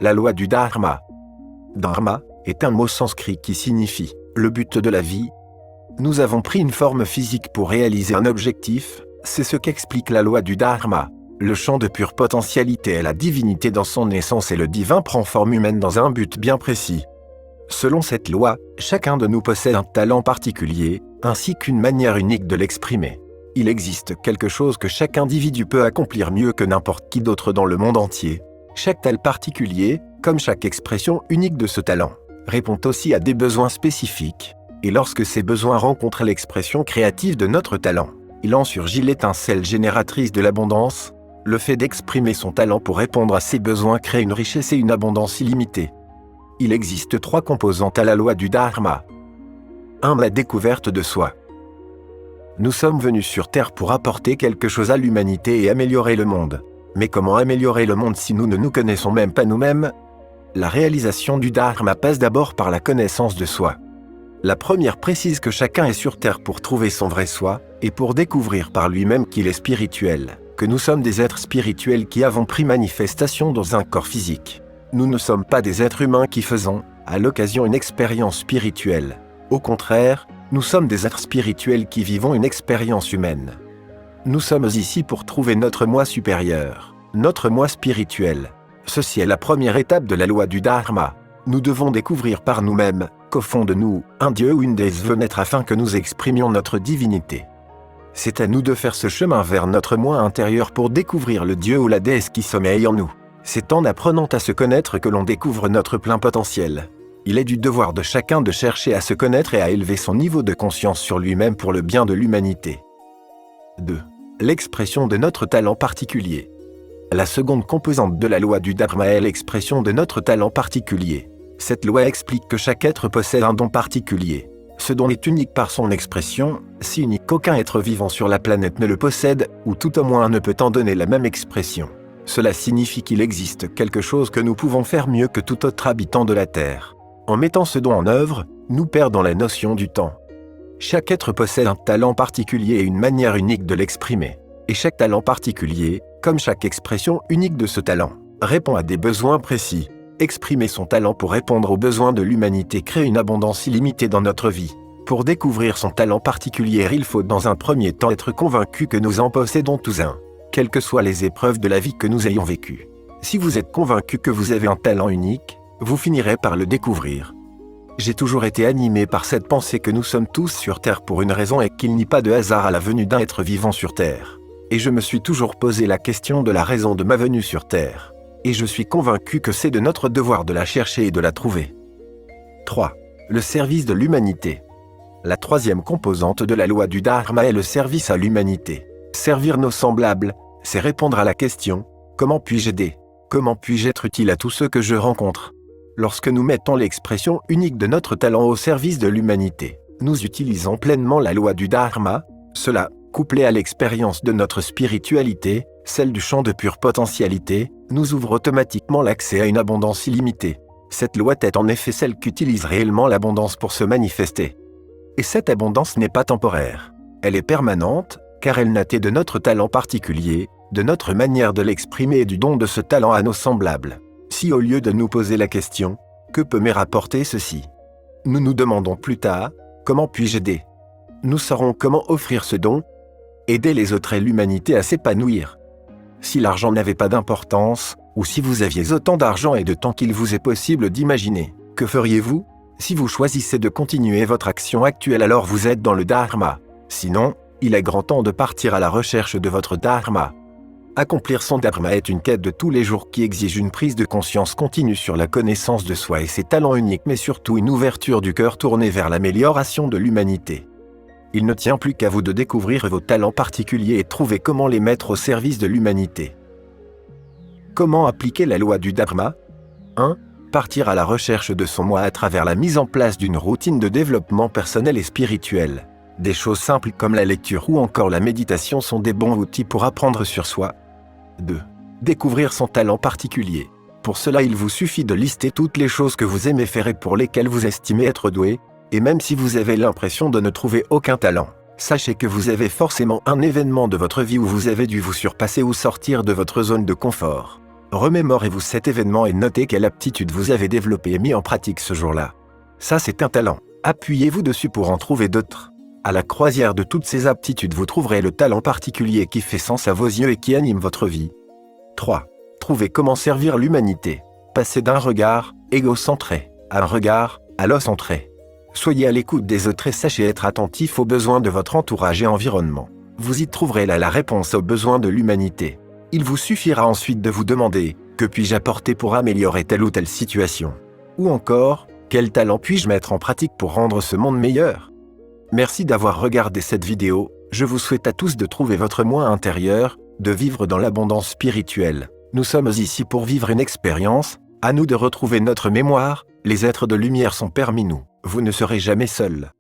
La loi du Dharma. Dharma est un mot sanskrit qui signifie « le but de la vie ». Nous avons pris une forme physique pour réaliser un objectif, c'est ce qu'explique la loi du Dharma. Le champ de pure potentialité est la divinité dans son essence et le divin prend forme humaine dans un but bien précis. Selon cette loi, chacun de nous possède un talent particulier, ainsi qu'une manière unique de l'exprimer. Il existe quelque chose que chaque individu peut accomplir mieux que n'importe qui d'autre dans le monde entier. Chaque talent particulier, comme chaque expression unique de ce talent, répond aussi à des besoins spécifiques. Et lorsque ces besoins rencontrent l'expression créative de notre talent, il en surgit l'étincelle génératrice de l'abondance. Le fait d'exprimer son talent pour répondre à ces besoins crée une richesse et une abondance illimitée. Il existe 3 composantes à la loi du Dharma. 1. La découverte de soi. Nous sommes venus sur Terre pour apporter quelque chose à l'humanité et améliorer le monde. Mais comment améliorer le monde si nous ne nous connaissons même pas nous-mêmes? La réalisation du Dharma passe d'abord par la connaissance de soi. La première précise que chacun est sur Terre pour trouver son vrai soi, et pour découvrir par lui-même qu'il est spirituel, que nous sommes des êtres spirituels qui avons pris manifestation dans un corps physique. Nous ne sommes pas des êtres humains qui faisons, à l'occasion, une expérience spirituelle. Au contraire, nous sommes des êtres spirituels qui vivons une expérience humaine. Nous sommes ici pour trouver notre moi supérieur, notre moi spirituel. Ceci est la première étape de la loi du Dharma. Nous devons découvrir par nous-mêmes qu'au fond de nous, un Dieu ou une déesse veut naître afin que nous exprimions notre divinité. C'est à nous de faire ce chemin vers notre moi intérieur pour découvrir le Dieu ou la déesse qui sommeille en nous. C'est en apprenant à se connaître que l'on découvre notre plein potentiel. Il est du devoir de chacun de chercher à se connaître et à élever son niveau de conscience sur lui-même pour le bien de l'humanité. 2. L'expression de notre talent particulier. La seconde composante de la loi du Dharma est l'expression de notre talent particulier. Cette loi explique que chaque être possède un don particulier. Ce don est unique par son expression, si unique qu'aucun être vivant sur la planète ne le possède, ou tout au moins ne peut en donner la même expression. Cela signifie qu'il existe quelque chose que nous pouvons faire mieux que tout autre habitant de la Terre. En mettant ce don en œuvre, nous perdons la notion du temps. Chaque être possède un talent particulier et une manière unique de l'exprimer. Et chaque talent particulier, comme chaque expression unique de ce talent, répond à des besoins précis. Exprimer son talent pour répondre aux besoins de l'humanité crée une abondance illimitée dans notre vie. Pour découvrir son talent particulier, il faut dans un premier temps être convaincu que nous en possédons tous un, quelles que soient les épreuves de la vie que nous ayons vécues. Si vous êtes convaincu que vous avez un talent unique, vous finirez par le découvrir. J'ai toujours été animé par cette pensée que nous sommes tous sur Terre pour une raison et qu'il n'y a pas de hasard à la venue d'un être vivant sur Terre. Et je me suis toujours posé la question de la raison de ma venue sur Terre. Et je suis convaincu que c'est de notre devoir de la chercher et de la trouver. 3. Le service de l'humanité. La troisième composante de la loi du Dharma est le service à l'humanité. Servir nos semblables, c'est répondre à la question « Comment puis-je aider ? Comment puis-je être utile à tous ceux que je rencontre ?» Lorsque nous mettons l'expression unique de notre talent au service de l'humanité, nous utilisons pleinement la loi du Dharma. Cela, couplé à l'expérience de notre spiritualité, celle du champ de pure potentialité, nous ouvre automatiquement l'accès à une abondance illimitée. Cette loi est en effet celle qu'utilise réellement l'abondance pour se manifester. Et cette abondance n'est pas temporaire. Elle est permanente, car elle naît de notre talent particulier, de notre manière de l'exprimer et du don de ce talent à nos semblables. Si au lieu de nous poser la question « Que peut me rapporter ceci ?», nous nous demandons plus tard « Comment puis-je aider ?», nous saurons comment offrir ce don, aider les autres et l'humanité à s'épanouir. Si l'argent n'avait pas d'importance, ou si vous aviez autant d'argent et de temps qu'il vous est possible d'imaginer, que feriez-vous? Si vous choisissez de continuer votre action actuelle, alors vous êtes dans le Dharma. Sinon, il est grand temps de partir à la recherche de votre Dharma. Accomplir son Dharma est une quête de tous les jours qui exige une prise de conscience continue sur la connaissance de soi et ses talents uniques, mais surtout une ouverture du cœur tournée vers l'amélioration de l'humanité. Il ne tient plus qu'à vous de découvrir vos talents particuliers et trouver comment les mettre au service de l'humanité. Comment appliquer la loi du Dharma ? 1. Partir à la recherche de son moi à travers la mise en place d'une routine de développement personnel et spirituel. Des choses simples comme la lecture ou encore la méditation sont des bons outils pour apprendre sur soi. 2. Découvrir son talent particulier. Pour cela, il vous suffit de lister toutes les choses que vous aimez faire et pour lesquelles vous estimez être doué. Et même si vous avez l'impression de ne trouver aucun talent, sachez que vous avez forcément un événement de votre vie où vous avez dû vous surpasser ou sortir de votre zone de confort. Remémorez-vous cet événement et notez quelle aptitude vous avez développée et mis en pratique ce jour-là. Ça, c'est un talent. Appuyez-vous dessus pour en trouver d'autres. À la croisière de toutes ces aptitudes, vous trouverez le talent particulier qui fait sens à vos yeux et qui anime votre vie. 3. Trouvez comment servir l'humanité. Passez d'un regard égocentré à un regard allocentré. Soyez à l'écoute des autres et sachez être attentif aux besoins de votre entourage et environnement. Vous y trouverez là la réponse aux besoins de l'humanité. Il vous suffira ensuite de vous demander « Que puis-je apporter pour améliorer telle ou telle situation ?» Ou encore « Quel talent puis-je mettre en pratique pour rendre ce monde meilleur ?» Merci d'avoir regardé cette vidéo. Je vous souhaite à tous de trouver votre moi intérieur, de vivre dans l'abondance spirituelle. Nous sommes ici pour vivre une expérience. À nous de retrouver notre mémoire. Les êtres de lumière sont parmi nous. Vous ne serez jamais seul.